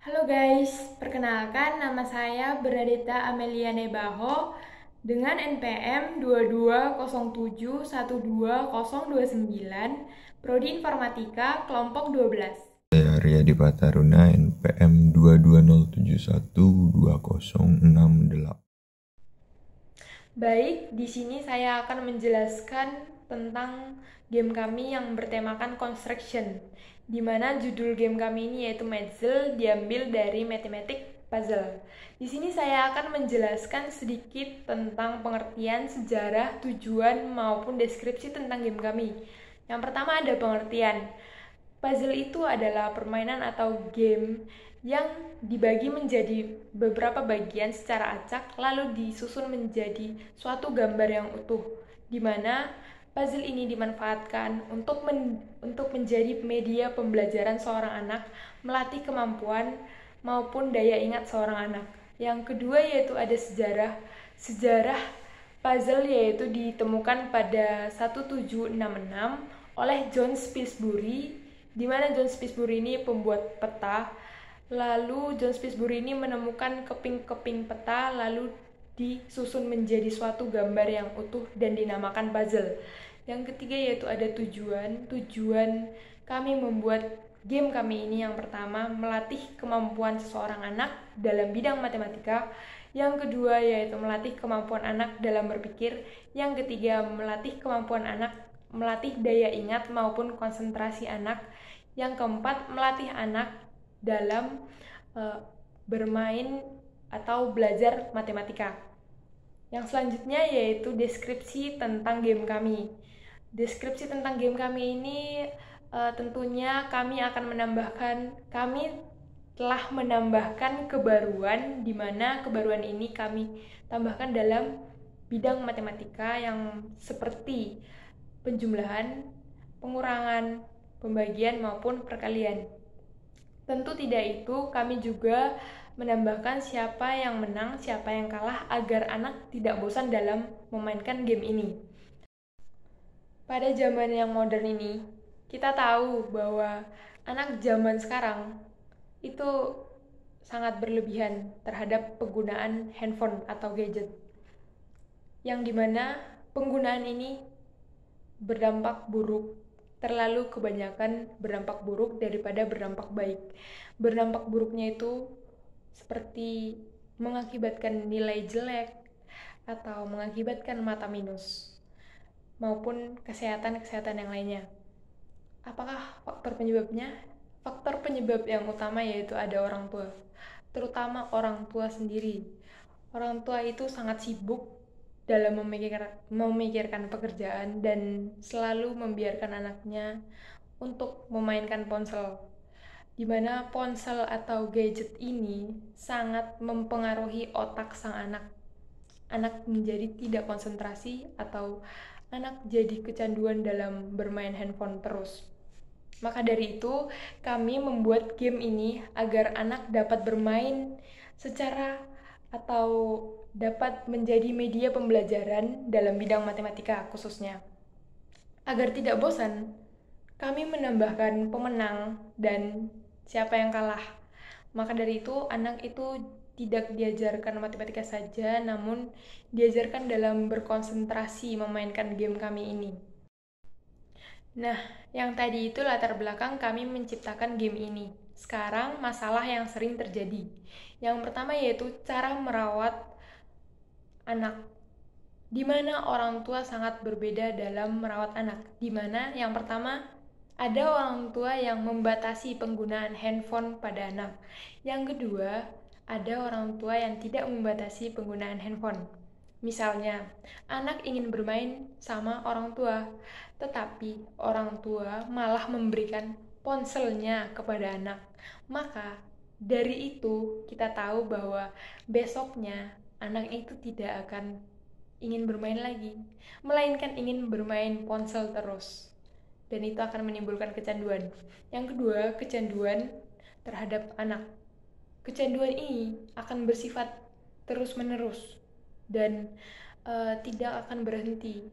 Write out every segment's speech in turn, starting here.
Halo guys, perkenalkan nama saya Bernadetta Amelia Nebaho dengan NPM 2207120029, Prodi Informatika kelompok 12. Saya Riyadi Taruna, NPM 2207120068. Baik, di sini saya akan menjelaskan tentang game kami yang bertemakan construction, di mana judul game kami ini yaitu Metzel, diambil dari Mathematic Puzzle. Di sini saya akan menjelaskan sedikit tentang pengertian, sejarah, tujuan, maupun deskripsi tentang game kami. Yang pertama ada pengertian. Puzzle itu adalah permainan atau game yang dibagi menjadi beberapa bagian secara acak lalu disusun menjadi suatu gambar yang utuh, di mana puzzle ini dimanfaatkan untuk menjadi media pembelajaran seorang anak, melatih kemampuan maupun daya ingat seorang anak. Yang kedua yaitu ada sejarah. Sejarah puzzle yaitu ditemukan pada 1766 oleh John Spilsbury, di mana John Spilsbury ini pembuat peta. Lalu John Spilsbury ini menemukan keping-keping peta lalu disusun menjadi suatu gambar yang utuh dan dinamakan puzzle. Yang ketiga yaitu ada tujuan. Tujuan kami membuat game kami ini yang pertama melatih kemampuan seseorang anak dalam bidang matematika. Yang kedua yaitu melatih kemampuan anak dalam berpikir. Yang ketiga melatih daya ingat maupun konsentrasi anak. Yang keempat melatih anak dalam bermain atau belajar matematika. Yang selanjutnya yaitu deskripsi tentang game kami. Deskripsi tentang game kami ini tentunya kami telah menambahkan kebaruan, di mana kebaruan ini kami tambahkan dalam bidang matematika yang seperti penjumlahan, pengurangan, pembagian maupun perkalian. Tentu tidak itu, kami juga menambahkan siapa yang menang, siapa yang kalah agar anak tidak bosan dalam memainkan game ini. Pada zaman yang modern ini, kita tahu bahwa anak zaman sekarang itu sangat berlebihan terhadap penggunaan handphone atau gadget, yang dimana penggunaan ini berdampak buruk, terlalu kebanyakan berdampak buruk daripada berdampak baik. Berdampak buruknya itu seperti mengakibatkan nilai jelek atau mengakibatkan mata minus maupun kesehatan yang lainnya. Apakah faktor penyebabnya? Faktor penyebab yang utama yaitu ada orang tua, terutama orang tua sendiri. Orang tua itu sangat sibuk dalam memikirkan pekerjaan dan selalu membiarkan anaknya untuk memainkan ponsel, di mana ponsel atau gadget ini sangat mempengaruhi otak sang anak. Anak menjadi tidak konsentrasi atau anak jadi kecanduan dalam bermain handphone terus. Maka dari itu, kami membuat game ini agar anak dapat bermain secara atau dapat menjadi media pembelajaran dalam bidang matematika khususnya. Agar tidak bosan, kami menambahkan pemenang dan siapa yang kalah. Maka dari itu, anak itu tidak diajarkan matematika saja, namun diajarkan dalam berkonsentrasi memainkan game kami ini. Nah, yang tadi itu latar belakang kami menciptakan game ini. Sekarang masalah yang sering terjadi. Yang pertama yaitu cara merawat anak, di mana orang tua sangat berbeda dalam merawat anak. Di mana yang pertama ada orang tua yang membatasi penggunaan handphone pada anak. Yang kedua, ada orang tua yang tidak membatasi penggunaan handphone. Misalnya, anak ingin bermain sama orang tua, tetapi orang tua malah memberikan ponselnya kepada anak. Maka, dari itu kita tahu bahwa besoknya anak itu tidak akan ingin bermain lagi, melainkan ingin bermain ponsel terus. Dan itu akan menimbulkan kecanduan. Yang kedua, kecanduan terhadap anak. Kecanduan ini akan bersifat terus-menerus dan tidak akan berhenti.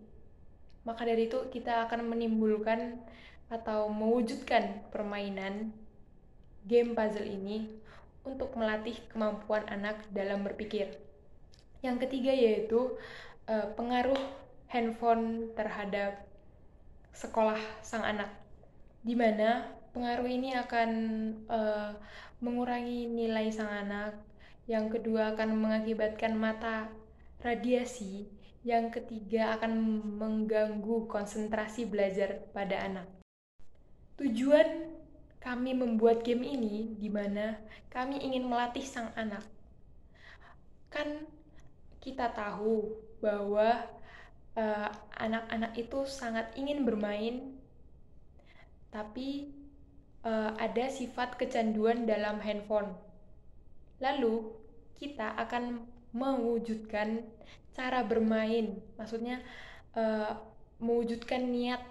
Maka dari itu kita akan menimbulkan atau mewujudkan permainan game puzzle ini untuk melatih kemampuan anak dalam berpikir. Yang ketiga yaitu pengaruh handphone terhadap sekolah sang anak, di mana pengaruh ini akan mengurangi nilai sang anak. Yang kedua akan mengakibatkan mata radiasi. Yang ketiga akan mengganggu konsentrasi belajar pada anak. Tujuan kami membuat game ini di mana kami ingin melatih sang anak. Kan kita tahu bahwa anak-anak itu sangat ingin bermain, tapi ada sifat kecanduan dalam handphone. Lalu kita akan mewujudkan cara bermain, maksudnya mewujudkan niat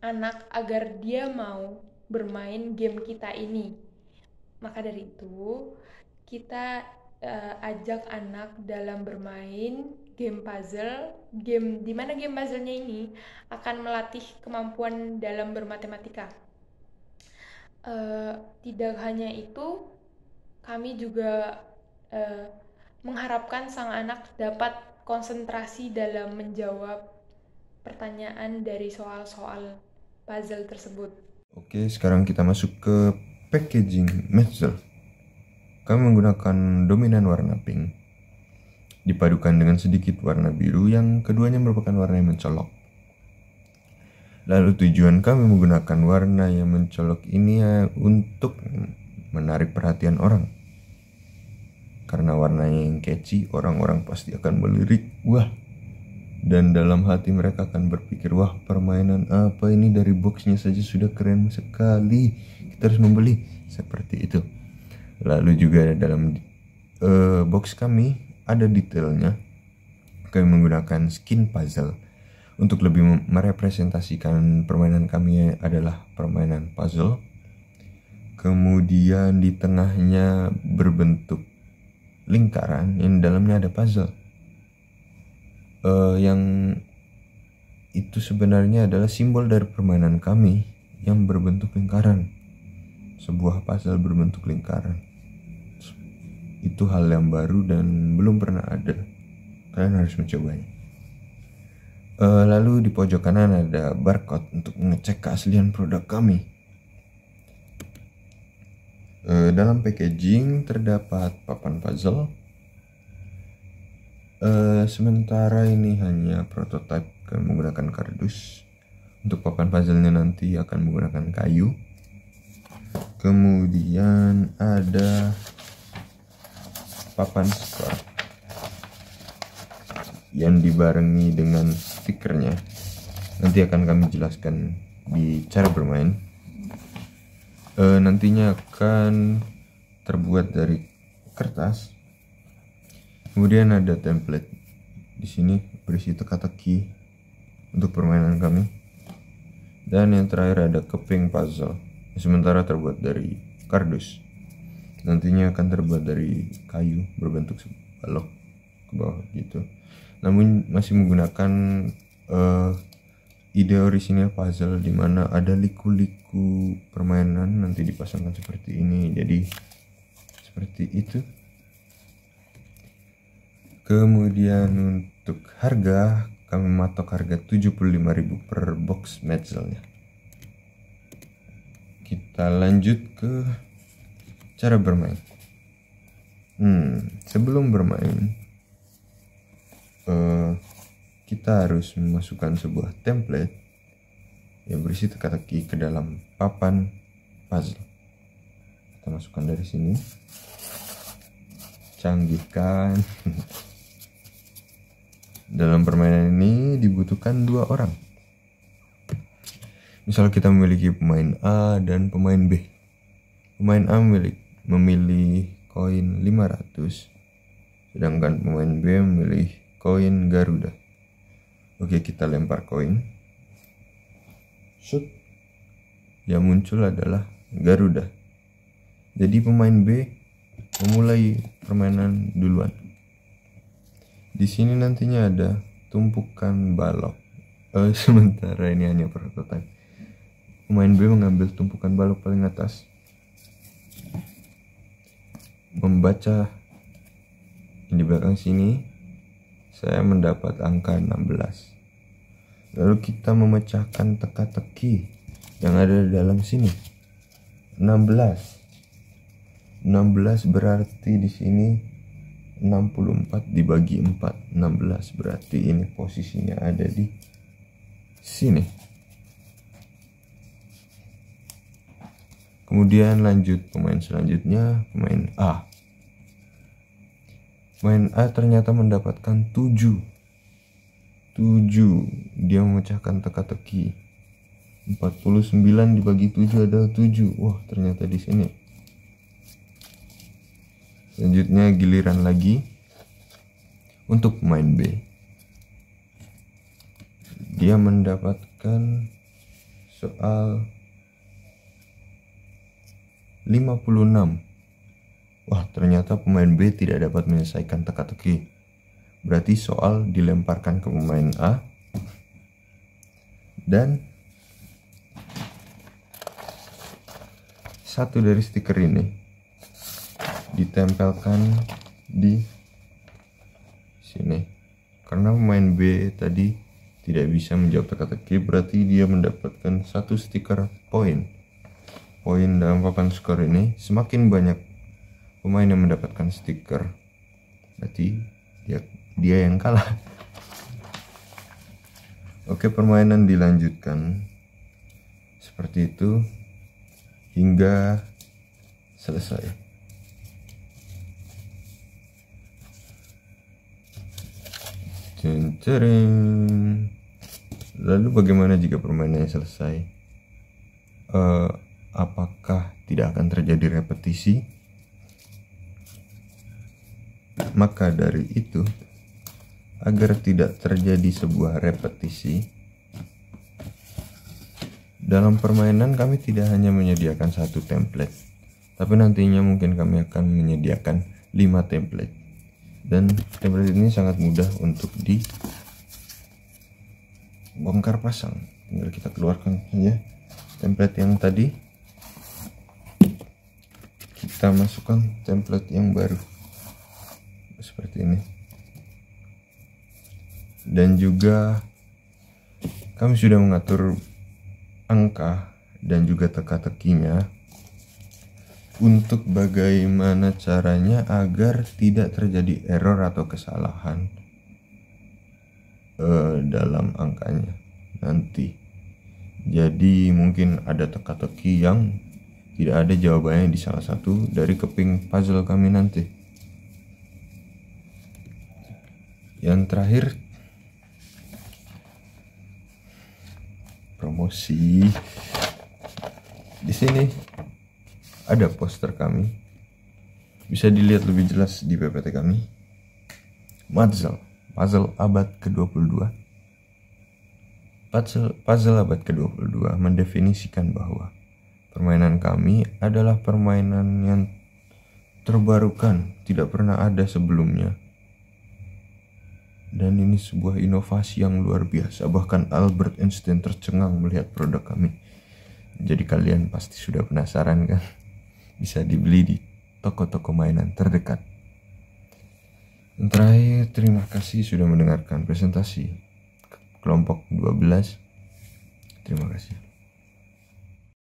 anak agar dia mau bermain game kita ini. Maka dari itu kita ajak anak dalam bermain game puzzle, game di mana game puzzle-nya ini akan melatih kemampuan dalam bermatematika. Tidak hanya itu, kami juga mengharapkan sang anak dapat konsentrasi dalam menjawab pertanyaan dari soal-soal puzzle tersebut. Oke, sekarang kita masuk ke packaging puzzle. Kami menggunakan dominan warna pink dipadukan dengan sedikit warna biru yang keduanya merupakan warna yang mencolok. Lalu tujuan kami menggunakan warna yang mencolok ini untuk menarik perhatian orang. Karena warnanya yang catchy, orang-orang pasti akan melirik, wah. Dan dalam hati mereka akan berpikir, wah, permainan apa ini, dari boxnya saja sudah keren sekali, kita harus membeli. Seperti itu. Lalu juga dalam box kami ada detailnya. Kami menggunakan skin puzzle untuk lebih merepresentasikan permainan kami adalah permainan puzzle. Kemudian di tengahnya berbentuk lingkaran, yang dalamnya ada puzzle. Yang itu sebenarnya adalah simbol dari permainan kami yang berbentuk lingkaran. Sebuah puzzle berbentuk lingkaran. Itu hal yang baru dan belum pernah ada. Kalian harus mencobanya. Lalu di pojok kanan ada barcode untuk mengecek keaslian produk kami. Dalam packaging terdapat papan puzzle. Sementara ini hanya prototipe, kami menggunakan kardus. Untuk papan puzzle-nya nanti akan menggunakan kayu. Kemudian ada papan skor yang dibarengi dengan stikernya. Nanti akan kami jelaskan di cara bermain. Nantinya akan terbuat dari kertas. Kemudian ada template. Di sini berisi teka-teki untuk permainan kami. Dan yang terakhir ada keping puzzle. Sementara terbuat dari kardus. Nantinya akan terbuat dari kayu berbentuk balok ke bawah gitu. Namun masih menggunakan ide orisinal puzzle, di mana ada liku-liku permainan nanti dipasangkan seperti ini. Jadi seperti itu. Kemudian untuk harga, kami matok harga 75.000 per box puzzle-nya. Kita lanjut ke cara bermain. Sebelum bermain, kita harus memasukkan sebuah template yang berisi teka-teki ke dalam papan puzzle. Kita masukkan dari sini. Canggih kan? Dalam permainan ini dibutuhkan 2 orang. Misal kita memiliki pemain A dan pemain B. Pemain A memilih koin 500, sedangkan pemain B memilih koin Garuda. Oke, kita lempar koin. Shoot. Yang muncul adalah Garuda. Jadi pemain B memulai permainan duluan. Di sini nantinya ada tumpukan balok. Sementara ini hanya prototipe. Pemain B mengambil tumpukan balok paling atas. membaca di belakang sini, saya mendapat angka 16. Lalu kita memecahkan teka-teki yang ada di dalam sini. 16 berarti di sini 64 dibagi 4. 16 berarti ini posisinya ada di sini. Kemudian lanjut pemain selanjutnya, pemain A. Pemain A ternyata mendapatkan 7. Dia memecahkan teka-teki. 49 dibagi 7 adalah 7. Wah, ternyata di sini. Selanjutnya giliran lagi untuk pemain B. Dia mendapatkan soal 56. Wah, ternyata pemain B tidak dapat menyelesaikan teka-teki. Berarti soal dilemparkan ke pemain A dan satu dari stiker ini ditempelkan di sini. Karena pemain B tadi tidak bisa menjawab teka-teki, berarti dia mendapatkan satu stiker poin. Poin dalam papan skor ini semakin banyak pemain yang mendapatkan stiker, berarti dia yang kalah. Oke, permainan dilanjutkan seperti itu hingga selesai. Lalu bagaimana jika permainannya selesai? Apakah tidak akan terjadi repetisi? Maka dari itu, agar tidak terjadi sebuah repetisi, dalam permainan kami tidak hanya menyediakan satu template, tapi nantinya mungkin kami akan menyediakan 5 template. Dan template ini sangat mudah untuk dibongkar pasang. Tinggal kita keluarkan saja template yang tadi, kita masukkan template yang baru seperti ini. Dan juga kami sudah mengatur angka dan juga teka-tekinya untuk bagaimana caranya agar tidak terjadi error atau kesalahan dalam angkanya nanti. Jadi mungkin ada teka-teki yang tidak ada jawabannya di salah satu dari keping puzzle kami nanti. Yang terakhir, promosi. Di sini ada poster kami, bisa dilihat lebih jelas di PPT kami. Puzzle abad ke-22. Puzzle abad ke-22 mendefinisikan bahwa permainan kami adalah permainan yang terbarukan, tidak pernah ada sebelumnya. Dan ini sebuah inovasi yang luar biasa. Bahkan Albert Einstein tercengang melihat produk kami. Jadi kalian pasti sudah penasaran kan? Bisa dibeli di toko-toko mainan terdekat. Yang terakhir, terima kasih sudah mendengarkan presentasi kelompok 12. Terima kasih.